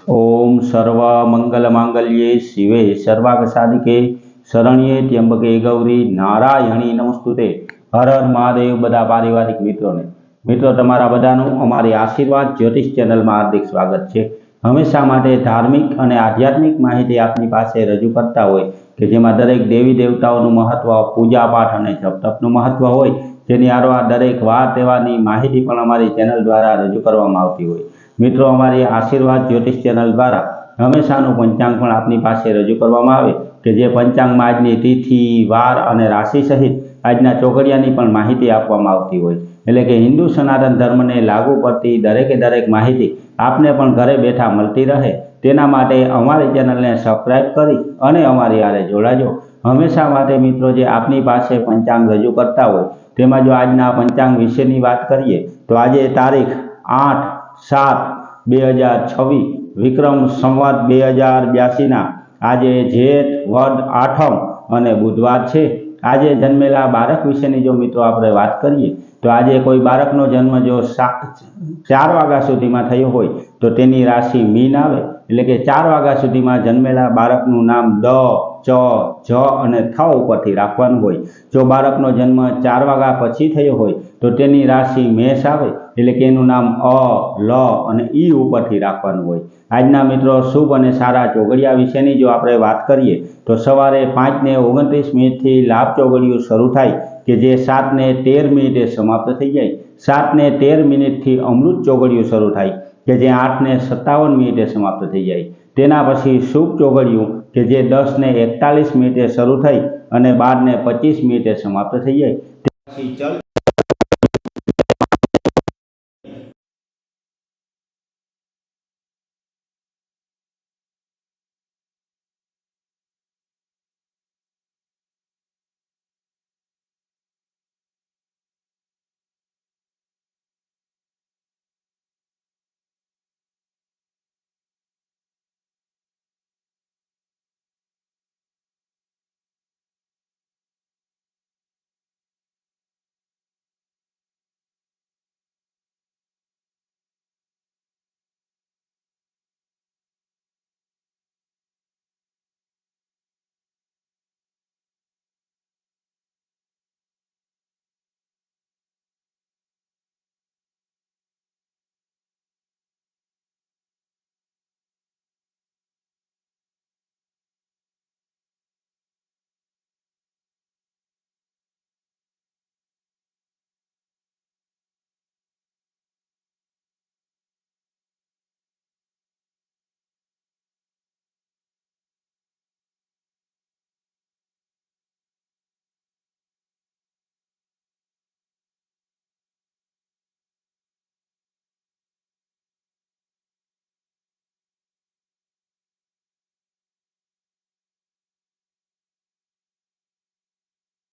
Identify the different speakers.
Speaker 1: ओम सर्व मंगल मांगल्ये शिवे सर्वार्थ साधिके शरण्ये त्र्यंबके गौरी नारायणी नमस्तुते। हर हर महादेव। बधा पारिवारिक मित्रों तमारा बधानुं अमारी आशीर्वाद ज्योतिष चेनल में हार्दिक स्वागत है। हमेशा माटे धार्मिक और आध्यात्मिक माहिती आपनी पासे रजू करता होय के जेमां दरेक देवी देवताओं महत्व, पूजा पाठ और जप तपनुं महत्व होय तेनी आरवा दरेक वार तहेवारनी माहिती पण अमारी चेनल द्वारा रजू करवामां आवती होय। मित्रों अमारी आशीर्वाद ज्योतिष चेनल द्वारा हमेशानु पंचांग पण आपनी पासे रजू करवामां आवे के जे पंचांग में आजनी तिथि, वार और राशि सहित आजना चोगड़ियानी पण माहिती आपवामां आवती होय। एटले के हिंदू सनातन धर्म ने लागू पड़ती दरेके दरेक माहिती आपने पण घरे बैठा मळती रहे तेना माटे अमारी चेनल ने सब्सक्राइब करी अने अमारी हारे जोड़ाजो। हमेशा माटे मित्रों जे आपनी पासे पंचांग रजू करता होय तेमां जो आजना पंचांग विशेनी वात करीए तो आज तारीख 8/7/2026 विक्रम संवत 2082 आज जेठ वद आठम और बुधवार है। आज जन्मेला बाळक विशेनी जो मित्रों आपणे बात करिए तो आज कोई बाळकनो जन्म जो 4 वाग्या सुधीमां थयो होय तो तेनी राशि मीन आवे। एटले के 4 वाग्या सुधीमां जन्मेला बाळकनुं नाम द, च, झ अने थ उपरथी राखवानुं होय। जो बाळकनो जन्म 4 वाग्या पछी थयो होय तो तेनी राशि मेष आवे एटले के एनुं नाम अ, ल अने ई उपरथी राखवानुं होय। आजना मित्रों शुभ और सारा चोगड़िया विशेनी जो आपणे वात करीए तो सवारे 5:29 थी लाभ चोगड़ियुं शरू थाय के जे 7:13 समाप्त थई जाय। 7:13 थी अमृत चोगड़ियुं शरू थाय के जे 8:57 समाप्त थई जाय। तेना पछी शुभ चोगड़ियुं के जे 10:41 शरू थई अने 12:25 समाप्त थई जाय।